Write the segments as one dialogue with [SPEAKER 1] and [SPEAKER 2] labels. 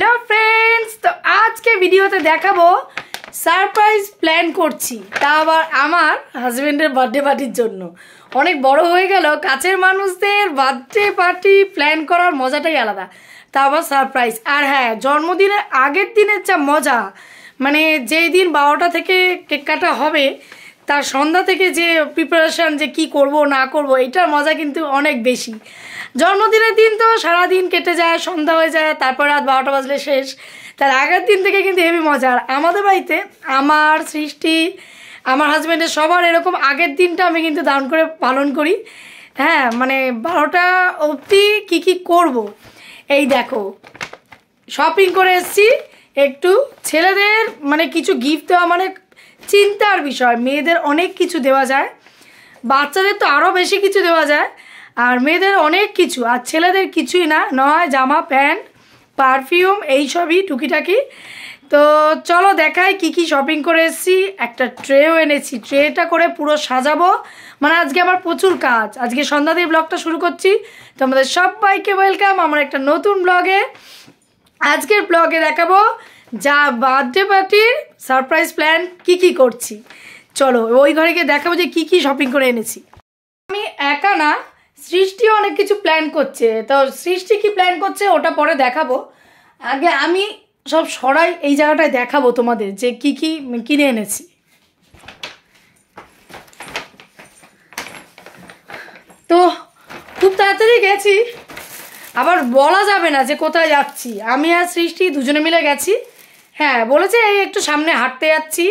[SPEAKER 1] Hello friends, तो आज के भिडियोते देखाबो सरप्राइज प्लान करছি তা আবার আমার হাজবেন্ডের বার্থডে পার্টির জন্য। অনেক বড় হয়ে গেল, কাছের মানুষদের বার্থডে পার্টি প্ল্যান করার মজাটাই আলাদা, তা আবার সারপ্রাইজ। আর হ্যাঁ, জন্মদিনের আগের দিনের যা মজা, মানে যেই দিন 12টা থেকে কেক কাটা হবে তার সন্ধ্যা থেকে যে প্রিপারেশন, যে কি করব না করব, এটার মজা কিন্তু অনেক বেশি। জন্মদিনের দিন তো সারাদিন কেটে যায়, সন্ধ্যা হয়ে যায়, তারপর রাত 12টা বাজলে শেষ। তার আগের দিন থেকে কিন্তু হেভি মজা। আর আমাদের বাড়িতে আমার সৃষ্টি, আমার হাজব্যান্ডের সবার এরকম আগের দিনটা আমি কিন্তু দারুণ করে পালন করি। হ্যাঁ, মানে 12টা অবধি কী কী করব এই দেখো, শপিং করে এসেছি। একটু ছেলেদের মানে কিছু গিফট দেওয়া মানে চিন্তার বিষয়। মেয়েদের অনেক কিছু দেওয়া যায়, বাচ্চাদের তো আরও বেশি কিছু দেওয়া যায়, আর মেয়েদের অনেক কিছু, আর ছেলেদের কিছুই না, নয় জামা প্যান্ট পারফিউম এইসবই টুকিটাকি। তো চলো দেখাই কি কি শপিং করে এসেছি। একটা ট্রেও এনেছি, ট্রেটা করে পুরো সাজাবো। মানে আজকে আমার প্রচুর কাজ, আজকে সন্ধ্যা দিয়ে ব্লগটা শুরু করছি। তো আমাদের সবাইকে ওয়েলকাম আমার একটা নতুন ব্লগে। আজকের ব্লগে দেখাবো যা বার্থডে পার্টির সারপ্রাইজ প্ল্যান কি কি করছি। চলো ওই ঘরে গিয়ে দেখাবো যে কি কি শপিং করে এনেছি। আমি একা না, সৃষ্টিও অনেক কিছু প্ল্যান করছে। তো সৃষ্টি কি প্ল্যান করছে ওটা পরে দেখাবো, আগে আমি সব সরাই এই জায়গাটায় দেখাবো তোমাদের যে কি কি কিনে এনেছি। তো খুব তাড়াতাড়ি গেছি, আবার বলা যাবে না যে কোথায় যাচ্ছি। আমি আর সৃষ্টি দুজনে মিলে গেছি। হ্যাঁ, বলেছে এই একটু সামনে হাঁটতে যাচ্ছি,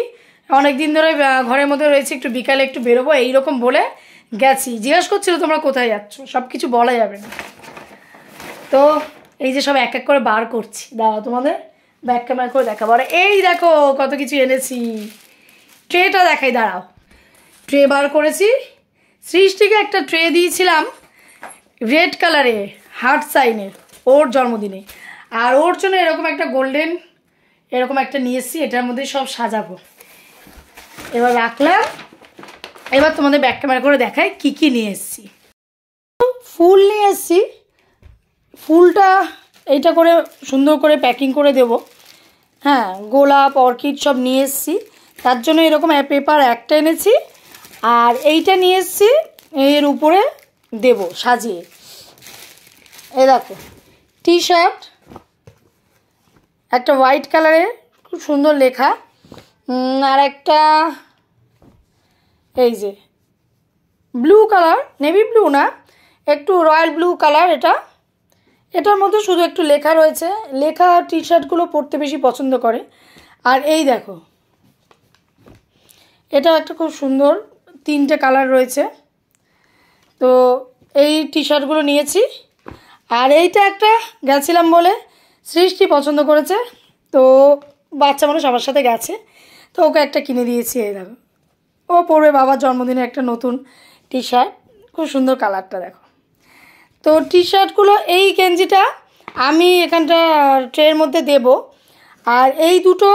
[SPEAKER 1] অনেক দিন ধরে ঘরের মধ্যে রয়েছে, একটু বিকালে একটু বেরোবো এইরকম বলে গেছি। জিজ্ঞাসা করছিল তোমরা কোথায় যাচ্ছ, সব কিছু বলা যাবে না। তো এই যে সব এক এক করে বার করছি, দাঁড়াও তোমাদের ব্যাক ক্যামেরা করে দেখাবো। আর এই দেখো কত কিছু এনেছি। ট্রেটা দেখাই, দাঁড়াও। ট্রে বার করেছি। সৃষ্টিকে একটা ট্রে দিয়েছিলাম রেড কালারে, হার্ট সাইনের, ওর জন্মদিনে। আর ওর জন্য এরকম একটা গোল্ডেন এরকম একটা নিয়ে এসেছি, এটার মধ্যে সব সাজাবো। এবার রাখলাম, এবার তোমাদের ব্যাক ক্যামেরা করে দেখাই কি কি নিয়ে এসেছি। ফুল নিয়ে এসেছি, ফুলটা এইটা করে সুন্দর করে প্যাকিং করে দেব। হ্যাঁ, গোলাপ অর্কিড সব নিয়ে এসেছি, তার জন্য এরকম পেপার একটা এনেছি। আর এইটা নিয়ে এসেছি, এর উপরে দেব সাজিয়ে। এই দেখো টি শার্ট একটা হোয়াইট কালারের, খুব সুন্দর লেখা। আর একটা এই যে ব্লু কালার, নেভি ব্লু না, একটু রয়্যাল ব্লু কালার। এটার মধ্যে শুধু একটু লেখা রয়েছে, লেখা টি শার্টগুলো পরতে বেশি পছন্দ করে। আর এই দেখো, এটা একটা খুব সুন্দর, 3টে কালার রয়েছে। তো এই টি শার্টগুলো নিয়েছি। আর এইটা একটা গেছিলাম বলে সৃষ্টি পছন্দ করেছে, তো বাচ্চা মানুষ আমার সাথে গেছে, তো ওকে একটা কিনে দিয়েছি। এই দেখো, ও পরবে বাবার জন্মদিনে একটা নতুন টি শার্ট, খুব সুন্দর কালারটা দেখো। তো টি শার্টগুলো, এই গেঞ্জিটা আমি এখানটা ট্রের মধ্যে দেব। আর এই দুটো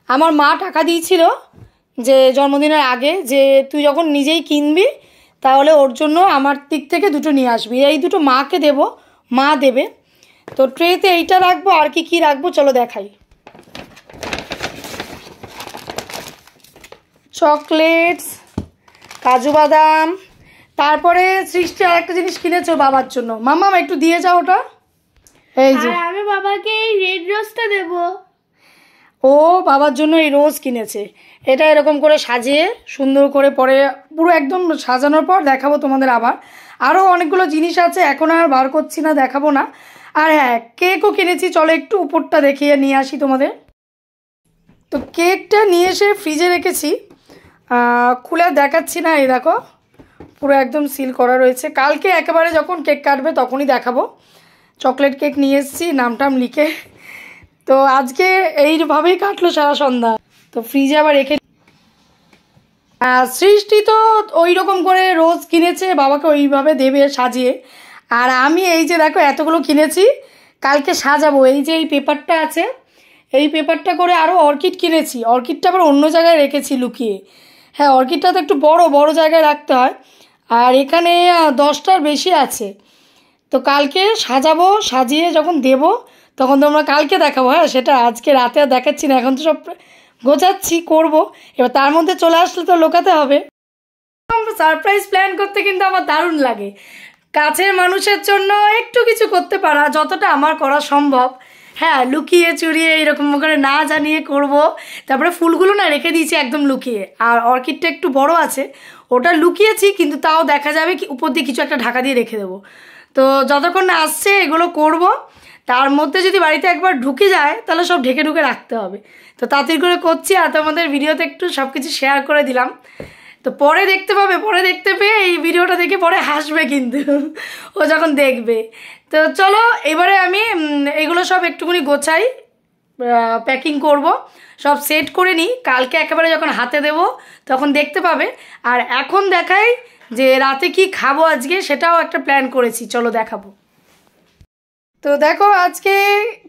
[SPEAKER 1] আমার মা টাকা দিয়েছিল যে জন্মদিনের আগে, যে তুই যখন নিজেই কিনবি তাহলে ওর জন্য আমার দিক থেকে দুটো নিয়ে আসবি। এই দুটো মাকে দেব, মা দেবে। তো ট্রেতে এইটা রাখবো, আর কি কি রাখবো চলো দেখাই। চকলেটস, কাজু বাদাম, তারপরে সৃষ্টি আর একটা জিনিস কিনেছো বাবার জন্য। মাম্মা একটু দিয়ে যাও ওটা। এই যে
[SPEAKER 2] আমি বাবাকে এই রেড রোজটা দেব।
[SPEAKER 1] ও বাবার জন্য এই রোজ কিনেছে। এটা এরকম করে সাজিয়ে সুন্দর করে পরে পুরো একদম সাজানোর পর দেখাবো তোমাদের। আবার আরও অনেকগুলো জিনিস আছে, এখন আর বার করছি না, দেখাবো না। আর হ্যাঁ, কেকও কিনেছি, চলো একটু উপরটা দেখিয়ে নিয়ে আসি তোমাদের। তো কেকটা নিয়ে এসে ফ্রিজে রেখেছি, খুলে দেখাচ্ছি না। এই দেখো পুরো একদম সিল করা রয়েছে, কালকে একেবারে যখন কেক কাটবে তখনই দেখাবো। চকলেট কেক নিয়ে এসেছি নামটাম লিখে। তো আজকে এইভাবেই কাটলো সারা সন্ধ্যা। তো ফ্রিজে আবার রেখে, সৃষ্টি তো ওই রকম করে রোজ কিনেছে, বাবাকে ওইভাবে দেবে সাজিয়ে। আর আমি এই যে দেখো এতগুলো কিনেছি, কালকে সাজাবো। এই যে এই পেপারটা আছে, এই পেপারটা করে আরও অর্কিড কিনেছি। অর্কিডটা আবার অন্য জায়গায় রেখেছি লুকিয়ে। হ্যাঁ, অর্কিডটা তো একটু বড় বড় জায়গায় রাখতে হয়, আর এখানে 10টার বেশি আছে। তো কালকে সাজাবো, সাজিয়ে যখন দেব তখন তোমরা কালকে দেখাবো। হ্যাঁ, সেটা আজকে রাতে আর দেখাচ্ছি না, এখন তো সব গোছাচ্ছি, করবো। এবার তার মধ্যে চলে আসলে তো লোকাতে হবে। সারপ্রাইজ প্ল্যান করতে কিন্তু আমার দারুণ লাগে। কাছের মানুষের জন্য একটু কিছু করতে পারা, যতটা আমার করা সম্ভব। হ্যাঁ, লুকিয়ে চুরিয়ে এরকম করে না জানিয়ে করব। তারপরে ফুলগুলো না রেখে দিয়েছি একদম লুকিয়ে, আর অর্কিডটা একটু বড় আছে, ওটা লুকিয়েছি, কিন্তু তাও দেখা যাবে কি উপর দিয়ে কিছু একটা ঢাকা দিয়ে রেখে দেবো। তো যতক্ষণ না আসছে এগুলো করব। তার মধ্যে যদি বাড়িতে একবার ঢুকে যায় তাহলে সব ঢেকে ঢুকে রাখতে হবে। তো তাড়াতাড়ি করে করছি, আর তোমাদের ভিডিওতে একটু সব কিছু শেয়ার করে দিলাম। তো পরে দেখতে পাবে, পরে দেখতে পেয়ে এই ভিডিওটা দেখে পরে হাসবে কিন্তু ও যখন দেখবে। তো চলো এবারে আমি এগুলো সব একটুখানি গোছাই, প্যাকিং করব, সব সেট করে নিই। কালকে একেবারে যখন হাতে দেব তখন দেখতে পাবে। আর এখন দেখাই যে রাতে কি খাবো আজকে, সেটাও একটা প্ল্যান করেছি, চলো দেখাবো। তো দেখো আজকে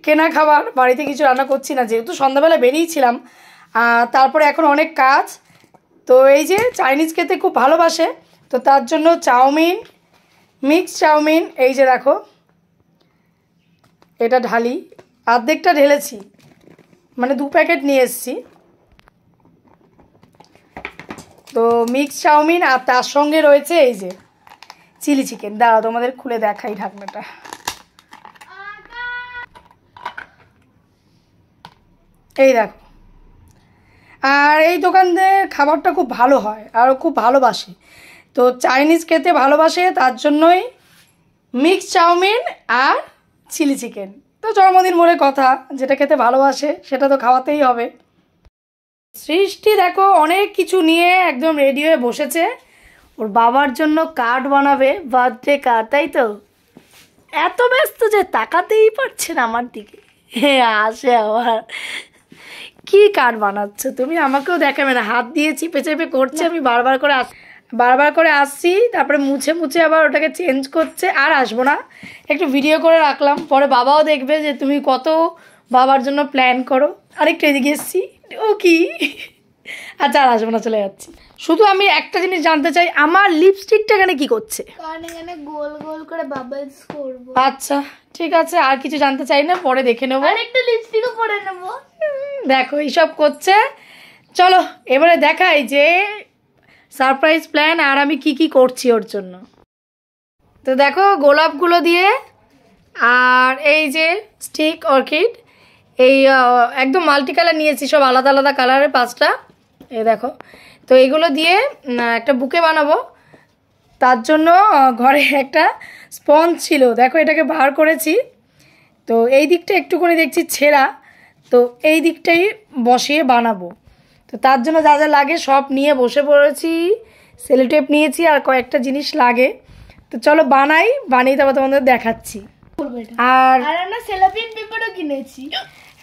[SPEAKER 1] কেনা খাবার, বাড়িতে কিছু রান্না করছি না, যেহেতু সন্ধ্যাবেলা বেরিয়েছিলাম। তারপরে এখন অনেক কাজ। তো এই যে চাইনিজ খেতে খুব ভালোবাসে, তো তার জন্য চাউমিন, মিক্স চাউমিন, এই যে দেখো এটা ঢালি, অর্ধেকটা ঢেলেছি, মানে 2 প্যাকেট নিয়ে এসেছি। তো মিক্স চাউমিন, আর তার সঙ্গে রয়েছে এই যে চিলি চিকেন। দাঁড়াও তোমাদের খুলে দেখাই ঢাকনাটা। এই দেখো, আর এই দোকানের খাবারটা খুব ভালো হয়, আর খুব ভালোবাসে। তো চাইনিজ খেতে ভালোবাসে, তার জন্যই মিক্স চাউমিন আর চিলি চিকেন। তো জন্মদিন বলে কথা, যেটা খেতে ভালোবাসে সেটা তো খাওয়াতেই হবে। সৃষ্টি দেখো অনেক কিছু নিয়ে একদম রেডি হয়ে বসেছে, ওর বাবার জন্য কার্ড বানাবে, বার্থডে কার্ড, তাই তো। এত ব্যস্ত যে তাকাতেই পারছে না আমার দিকে। হ্যাঁ, আসে আবার কি কার্ড বানাচ্ছ তুমি, আমাকেও দেখাবে না? হাত দিয়ে চিপে চেপে করছে, আমি বারবার করে আসছি, তারপরে মুছে মুছে আবার ওটাকে চেঞ্জ করছে। আর আসবো না, একটু ভিডিও করে রাখলাম, পরে বাবাও দেখবে যে তুমি কত বাবার জন্য প্ল্যান করো। আরেকটু এদিকে এসছি, ও কি, আচ্ছা আর আসবো না, চলে যাচ্ছি। শুধু আমি একটা জিনিস জানতে চাই, আমার লিপস্টিকটা এখানে কি করছে?
[SPEAKER 2] কারণ এখানে গোল গোল করে বাবলস করব।
[SPEAKER 1] আচ্ছা ঠিক আছে, আর কিছু জানতে চাই না, পরে দেখে নেবো।
[SPEAKER 2] আর একটু লিপস্টিকও পরে নেব।
[SPEAKER 1] দেখো এইসব করছে। চলো এবারে দেখাই যে সারপ্রাইজ প্ল্যান আর আমি কি কি করছি ওর জন্য। তো দেখো গোলাপগুলো দিয়ে, আর এই যে স্টিক অর্কিড, এই একদম মাল্টি কালার নিয়েছি, সব আলাদা আলাদা কালারের 5টা। এই দেখো, তো এইগুলো দিয়ে একটা বুকে বানাবো। তার জন্য ঘরে একটা স্পঞ্জ ছিল, দেখো এটাকে বার করেছি। তো এই দিকটা একটুখানি দেখছি ছেঁড়া, তো এই দিকটাই বসিয়ে বানাবো। তো তার জন্য যা যা লাগে সব নিয়ে বসে পড়েছি। সেলোটেপ নিয়েছি, আর কয়েকটা জিনিস লাগে। তো চলো বানাই, বানিয়ে তারপর তোমাদের দেখাচ্ছি। আর
[SPEAKER 2] আমরা সেলোপিন পেপারও কিনেছি।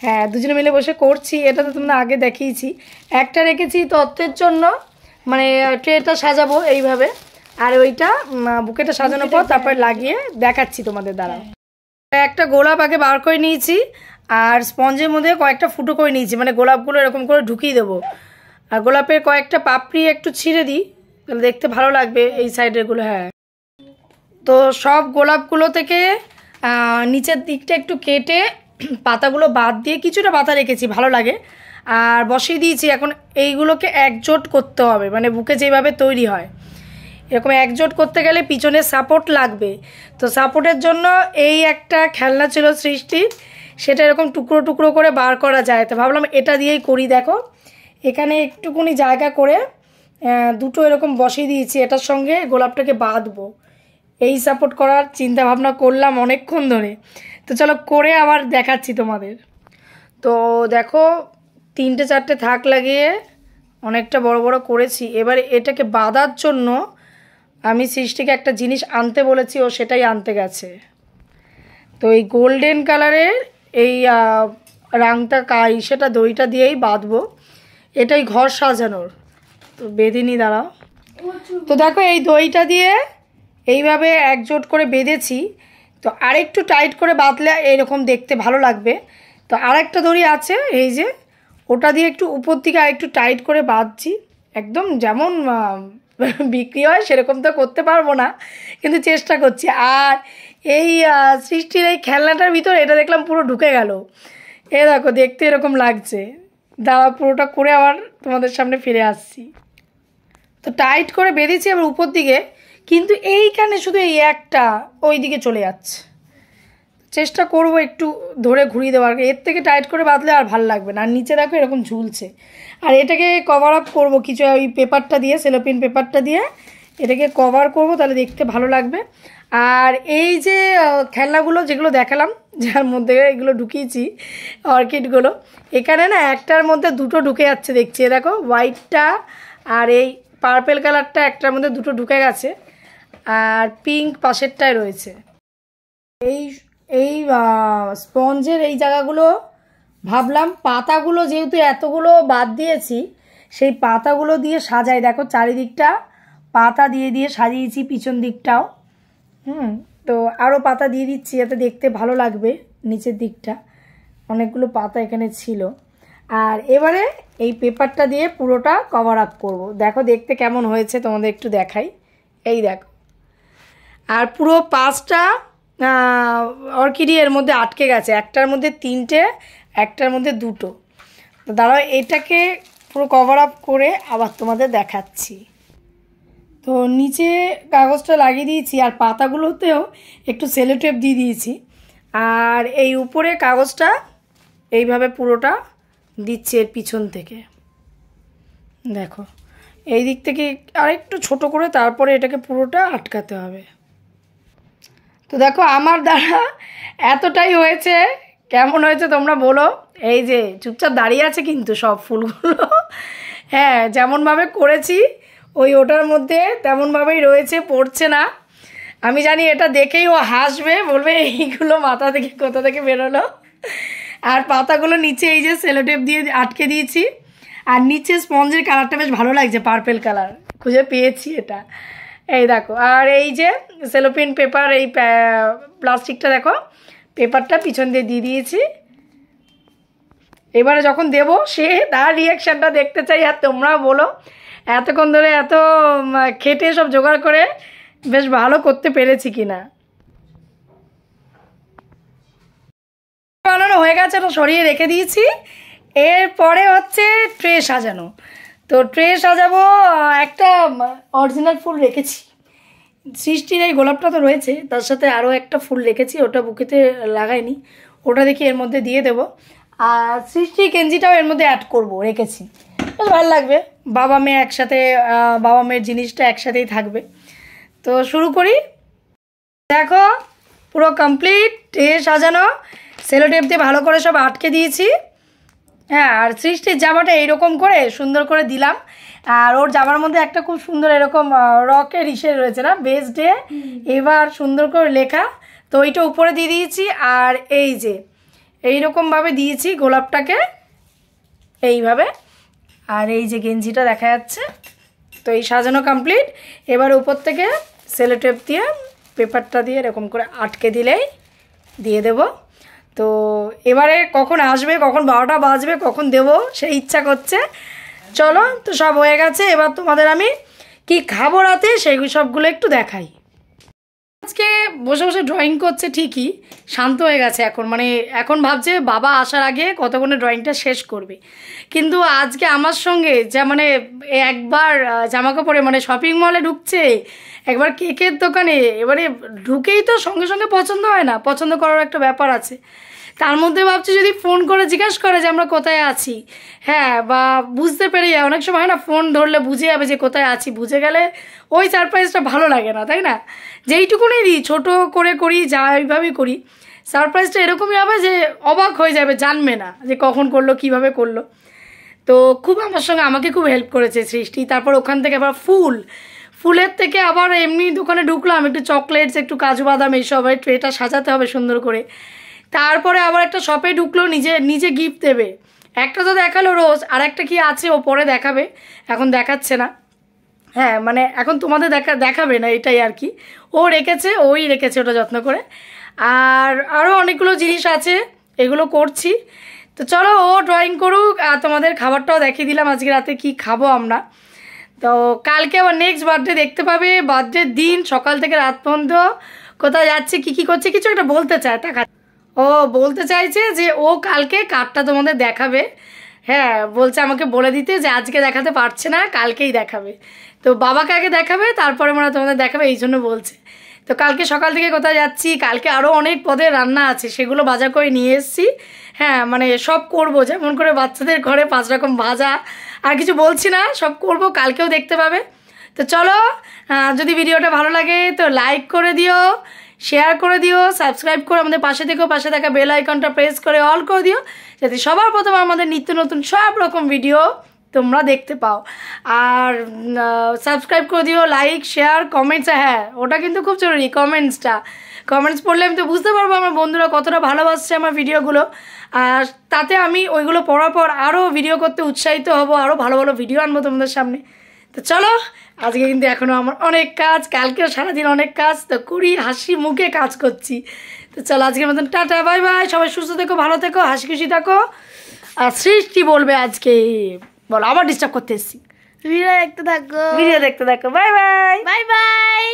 [SPEAKER 1] হ্যাঁ, দুজনে মিলে বসে করছি। এটা তো তোমরা আগে দেখিয়েছি। একটা রেখেছি তত্ত্বের জন্য, মানে ট্রেটা সাজাবো এইভাবে, আর ওইটা বুকেটা সাজানোর পর তারপর লাগিয়ে দেখাচ্ছি তোমাদের দ্বারা। একটা গোলাপ আগে বার করে নিয়েছি, আর স্পঞ্জের মধ্যে কয়েকটা ফুটো করে নিয়েছি, মানে গোলাপগুলো এরকম করে ঢুকিয়ে দেবো। আর গোলাপের কয়েকটা পাপড়ি একটু ছিঁড়ে দিই, তাহলে দেখতে ভালো লাগবে এই সাইডেরগুলো। হ্যাঁ, তো সব গোলাপগুলো থেকে নিচের দিকটা একটু কেটে পাতাগুলো বাদ দিয়ে কিছুটা পাতা রেখেছি, ভালো লাগে। আর বসিয়ে দিয়েছি। এখন এইগুলোকে একজোট করতে হবে, মানে বুকে যেভাবে তৈরি হয় এরকম একজোট করতে গেলে পিছনে সাপোর্ট লাগবে। তো সাপোর্টের জন্য এই একটা খেলনা ছিল সৃষ্টির, সেটা এরকম টুকরো টুকরো করে বার করা যায়। তো ভাবলাম এটা দিয়েই করি। দেখো এখানে একটুকুনি জায়গা করে দুটো এরকম বসিয়ে দিয়েছি, এটার সঙ্গে গোলাপটাকে বাঁধবো। এই সাপোর্ট করার চিন্তা ভাবনা করলাম অনেকক্ষণ ধরে। তো চলো করে আবার দেখাচ্ছি তোমাদের। তো দেখো 3-4টে থাক লাগিয়ে অনেকটা বড় বড় করেছি। এবারে এটাকে বাঁধার জন্য আমি সৃষ্টিকে একটা জিনিস আনতে বলেছি, ও সেটাই আনতে গেছে। তো এই গোল্ডেন কালারের এই রাংটা সেটা দইটা দিয়েই বাঁধবো। এটাই ঘর সাজানোর। তো বেঁধে দাঁড়াও। তো দেখো এই দইটা দিয়ে এইভাবে একজোট করে বেঁধেছি। তো আরেকটু টাইট করে বাঁধলে এরকম দেখতে ভালো লাগবে। তো আরেকটা দড়ি আছে এই যে, ওটা দিয়ে একটু উপর দিকে আরেকটু টাইট করে বাঁধছি। একদম যেমন বিক্রি হয় সেরকম তো করতে পারবো না, কিন্তু চেষ্টা করছি। আর এই সৃষ্টির এই খেলনাটার ভিতরে এটা দেখলাম পুরো ঢুকে গেল। এ দেখো দেখতে এরকম লাগছে। দাঁড়া পুরোটা করে আবার তোমাদের সামনে ফিরে আসছি। তো টাইট করে বেঁধেছি আবার উপর দিকে, কিন্তু এইখানে শুধু এই একটা ওই দিকে চলে যাচ্ছে। চেষ্টা করব একটু ধরে ঘুরিয়ে দেওয়ার, এর থেকে টাইট করে বাঁধলে আর ভালো লাগবে না। আর নিচে দেখো এরকম ঝুলছে। আর এটাকে কভার আপ করবো কিছু ওই পেপারটা দিয়ে, সেলোপিন পেপারটা দিয়ে এটাকে কভার করব, তাহলে দেখতে ভালো লাগবে। আর এই যে খেলনাগুলো যেগুলো দেখালাম, যার মধ্যে এগুলো ঢুকিয়েছি অর্কিডগুলো, এখানে না একটার মধ্যে দুটো ঢুকে যাচ্ছে দেখছি। দেখো হোয়াইটটা আর এই পার্পেল কালারটা একটার মধ্যে দুটো ঢুকে গেছে, আর পিঙ্ক পাশেরটায় রয়েছে। এই এই স্পঞ্জের এই জায়গাগুলো ভাবলাম পাতাগুলো যেহেতু এতগুলো বাদ দিয়েছি, সেই পাতাগুলো দিয়ে সাজাই। দেখো চারিদিকটা পাতা দিয়ে দিয়ে সাজিয়েছি, পিছন দিকটাও। তো আরও পাতা দিয়ে দিচ্ছি যাতে দেখতে ভালো লাগবে। নিচের দিকটা অনেকগুলো পাতা এখানে ছিল। আর এবারে এই পেপারটা দিয়ে পুরোটা কভার আপ করবো। দেখো দেখতে কেমন হয়েছে তোমাদের একটু দেখাই। এই দেখো, আর পুরো 5টা অর্কিডই এর মধ্যে আটকে গেছে, একটার মধ্যে 3টে, একটার মধ্যে 2টো। তো দাঁড়াও এটাকে পুরো কভার আপ করে আবার তোমাদের দেখাচ্ছি। তো নিচে কাগজটা লাগিয়ে দিয়েছি, আর পাতাগুলোতেও একটু সেলো টেপ দিয়ে দিয়েছি। আর এই উপরে কাগজটা এইভাবে পুরোটা দিচ্ছে এর পিছন থেকে। দেখো এই দিক থেকে আরেকটু ছোট করে তারপরে এটাকে পুরোটা আটকাতে হবে। তো দেখো আমার দ্বারা এতটাই হয়েছে, কেমন হয়েছে তোমরা বলো। এই যে চুপচাপ দাঁড়িয়ে আছে কিন্তু সব ফুলগুলো, হ্যাঁ যেমনভাবে করেছি ওটার মধ্যে তেমনভাবেই রয়েছে, পড়ছে না। আমি জানি এটা দেখেই ও হাসবে, বলবে এইগুলো মাথা থেকে কোথা থেকে বেরোলো। আর পাতাগুলো নিচে এই যে সেলোটেপ দিয়ে আটকে দিয়েছি। আর নিচে স্পঞ্জের কালারটা বেশ ভালো লাগছে, পার্পেল কালার খুঁজে পেয়েছি এটা। এই দেখো, আর এই যে সেলোপিন পেপার, এই প্লাস্টিকটা দেখো পেপারটা পিছন দিয়ে দিয়ে দিয়েছি। এবারে যখন দেব সে তার রিয়াকশানটা দেখতে চাই। আর তোমরা বলো এতক্ষণ ধরে এত খেটে সব জোগাড় করে বেশ ভালো করতে পেরেছি কিনা। বানানো হয়ে গেছে, তো সরিয়ে রেখে দিয়েছি। এরপরে হচ্ছে ট্রে সাজানো। তো ট্রে সাজাবো, একটা অরিজিনাল ফুল রেখেছি, সৃষ্টির এই গোলাপটা তো রয়েছে, তার সাথে আরও একটা ফুল রেখেছি, ওটা বুকেতে লাগাইনি, ওটা দেখি এর মধ্যে দিয়ে দেবো। আর সৃষ্টি কেঞ্জিটাও এর মধ্যে অ্যাড করবো রেখেছি, বেশ ভালো লাগবে। বাবা মেয়ে একসাথে, বাবা মেয়ের জিনিসটা একসাথেই থাকবে। তো শুরু করি। দেখো পুরো কমপ্লিট ট্রে সাজানো, সেলো টেপ দিয়ে ভালো করে সব আটকে দিয়েছি। হ্যাঁ, আর সৃষ্টির জামাটা এইরকম করে সুন্দর করে দিলাম। আর ওর জামার মধ্যে একটা খুব সুন্দর এরকম রকের ইসে রয়েছে না, বেস্ট ডে, এবার সুন্দর করে লেখা, তো ওইটা উপরে দিয়ে দিয়েছি। আর এই যে এইরকমভাবে দিয়েছি গোলাপটাকে এইভাবে, আর এই যে গেঞ্জিটা দেখা যাচ্ছে। তো এই সাজানো কমপ্লিট। এবার উপর থেকে সেলো টেপ দিয়ে পেপারটা দিয়ে এরকম করে আটকে দিলেই দিয়ে দেব। তো এবারে কখন আসবে, কখন 12টা বাজবে, কখন দেব সেই ইচ্ছা করছে। চলো, তো সব হয়ে গেছে। এবার তোমাদের আমি কি খাবো রাতে সেই সবগুলো একটু দেখাই। আজকে বসে বসে ড্রয়িং করছে ঠিকই, শান্ত হয়ে গেছে এখন, মানে এখন ভাবছে বাবা আসার আগে কতক্ষণে ড্রয়িংটা শেষ করবে। কিন্তু আজকে আমার সঙ্গে যা মানে একবার জামা কাপড়ে মানে শপিং মলে ঢুকছে, একবার কেকের দোকানে, এবারে ঢুকেই তো সঙ্গে সঙ্গে পছন্দ হয় না, পছন্দ করার একটা ব্যাপার আছে। তার মধ্যে ভাবছি যদি ফোন করে জিজ্ঞাসা করে যে আমরা কোথায় আছি, হ্যাঁ, বা বুঝতে পেরে যায়, অনেক সময় হয় না ফোন ধরলে বুঝে যাবে যে কোথায় আছি, বুঝে গেলে ওই সারপ্রাইজটা ভালো লাগে না, তাই না? যেইটুকুনি দিই ছোটো করে করি, যা ওইভাবেই করি, সারপ্রাইজটা এরকমই হবে যে অবাক হয়ে যাবে, জানবে না যে কখন করলো, কিভাবে করলো। তো খুব আমার সঙ্গে আমাকে খুব হেল্প করেছে সৃষ্টি। তারপর ওখান থেকে আবার ফুলের থেকে আবার এমনি দোকানে ঢুকলাম, একটু চকলেটস, একটু কাজু বাদাম, এইসব ট্রেটা সাজাতে হবে সুন্দর করে। তারপরে আবার একটা শপে ঢুকলো, নিজে গিফট দেবে। একটা তো দেখালো রোজ, আর একটা কি আছে ও পরে দেখাবে, এখন দেখাচ্ছে না। হ্যাঁ, মানে এখন তোমাদের দেখাবে না, এটাই আর কি। ওই রেখেছে ওটা যত্ন করে। আর আরও অনেকগুলো জিনিস আছে, এগুলো করছি। তো চলো ও ড্রয়িং করুক, আর তোমাদের খাবারটাও দেখিয়ে দিলাম আজকে রাতে কি খাবো আমরা। তো কালকে আবার নেক্সট বার্থডে দেখতে পাবে। বার্থডের দিন সকাল থেকে রাত পর্যন্ত কোথায় যাচ্ছে কি করছে কিছু একটা বলতে চায় টাকা। ও বলতে চাইছে যে ও কালকে কার্ডটা তোমাদের দেখাবে। হ্যাঁ বলছে আমাকে বলে দিতে যে আজকে দেখাতে পারছে না, কালকেই দেখাবে। তো বাবাকে আগে দেখাবে তারপরে মানে তোমাদের দেখাবে, এই জন্য বলছে। তো কালকে সকাল থেকে কোথায় যাচ্ছি, কালকে আরও অনেক পদের রান্না আছে, সেগুলো বাজার করে নিয়ে এসেছি। হ্যাঁ মানে সব করবো, যেমন করে বাচ্চাদের ঘরে 5 রকম ভাজা, আর কিছু বলছি না, সব করব, কালকেও দেখতে পাবে। তো চলো, যদি ভিডিওটা ভালো লাগে তো লাইক করে দিও, শেয়ার করে দিও, সাবস্ক্রাইব করে আমাদের পাশে থেকেও, পাশে থাকা বেল আইকনটা প্রেস করে অল করে দিও, যাতে সবার প্রথম আমাদের নিত্য নতুন সব রকম ভিডিও তোমরা দেখতে পাও। আর সাবস্ক্রাইব করে দিও, লাইক শেয়ার কমেন্টস, হ্যাঁ ওটা কিন্তু খুব জরুরি, কমেন্টস পড়লে আমি তো বুঝতে পারবো আমার বন্ধুরা কতটা ভালোবাসছে আমার ভিডিওগুলো। আর তাতে আমি ওইগুলো পড়ার পর আরও ভিডিও করতে উৎসাহিত হব, আরও ভালো ভালো ভিডিও আনবো তোমাদের সামনে। তো চলো, আজকে কিন্তু এখনও আমার অনেক কাজ, কালকেও সারাদিন অনেক কাজ, তো করি, হাসি মুখে কাজ করছি। তো চলো আজকের মতন টাটা, বাই বাই, সবাই সুস্থ থেকো, ভালো থেকো, হাসি খুশি থাকো। আর সৃষ্টি বলবে আজকে, বলো আবার ডিস্টার্ব করতে এসছি।
[SPEAKER 2] ভিডিও দেখতে থাকো,
[SPEAKER 1] বাই বাই,
[SPEAKER 2] বাই বাই।